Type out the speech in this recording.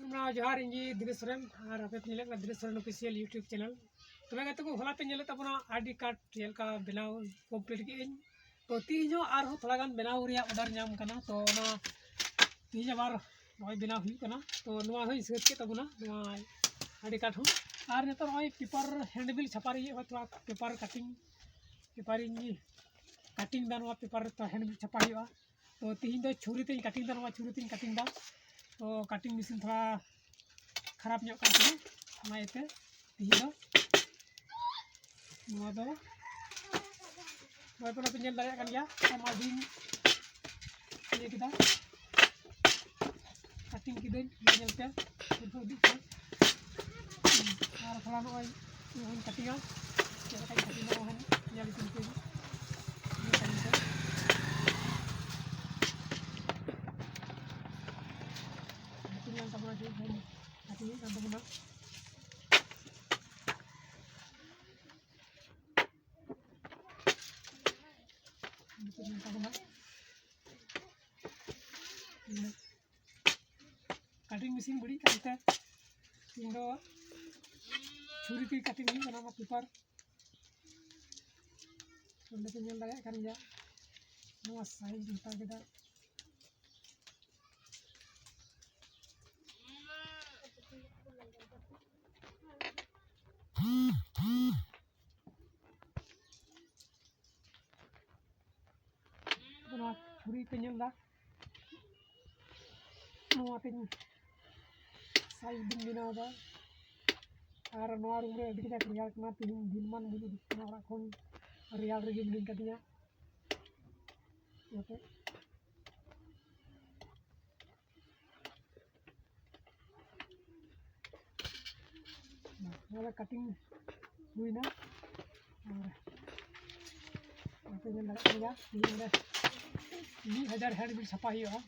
जोहार इंजी दिनेश सोरेन और आपे पे Dinesh Soren official YouTube channel तबे गते को होला पे नेले तबना आईडी कार्ड जेलका बनाव कंप्लीट के तो तीजो और थोड़ा गान बनाव रिया ऑर्डर नाम कना तो ना तीज बार नय बनाव हुई कना तो नवा होई सेट के तबना नवा आईडी कार्ड हो और नेतर नय पेपर हैंडबिल छपा रही है थोड़ा पेपर कटिंग दा नवा पेपर तो हैंडबिल छपा हुआ तो तीन दो छुरी तीन कटिंग दा नवा छुरी तीन कटिंग दा तो कटिंग मशीन थोड़ा खराब ᱧᱚᱜ ᱠᱟᱱ ᱛᱤᱧᱟᱹ ᱚᱱᱟ ᱤᱭᱟᱹᱛᱮ ᱛᱤᱦᱤᱧ ᱫᱚ ᱱᱚᱣᱟ ᱫᱚ ᱱᱚᱣᱟ ᱯᱮ ᱧᱮᱞ ᱫᱟᱲᱮᱭᱟᱜ ᱠᱟᱱ ᱜᱮᱭᱟ ᱟᱭᱢᱟ ᱫᱤᱱ ᱤᱭᱟᱹ ᱠᱮᱫᱟ ᱠᱟᱴᱤᱝ ᱠᱤᱫᱟᱹᱧ ᱧᱮᱞᱛᱮ ᱯᱩᱨᱟᱹ ᱩᱫᱩᱜ ᱠᱮᱫᱟ ᱟᱨ ᱛᱷᱚᱲᱟ ᱱᱚᱜᱼᱚᱭ ᱤᱧ ᱠᱟᱴᱤᱝᱟ ᱪᱮᱫ ᱞᱮᱠᱟᱧ ᱠᱟᱴᱤᱝᱟ ᱚᱱᱟ ᱧᱮᱞ ᱤᱫᱤ ᱯᱮ Artinya gampang banget. Cutting mesin beli kita tinggal curi ke cutting ini karena mau paper. Sudah tinggal banyak kan ya. Nuas saya kita kita. Curi penyel dah, nuah peny, saya bina dah, ar nuah rumah ada kita krial kena penyel diman dulu orang kon real lagi beli katanya, oke. Nah, kalau cutting hui na, penyel dah kerja, ini dah. 2000 handbill छपा ही हुआ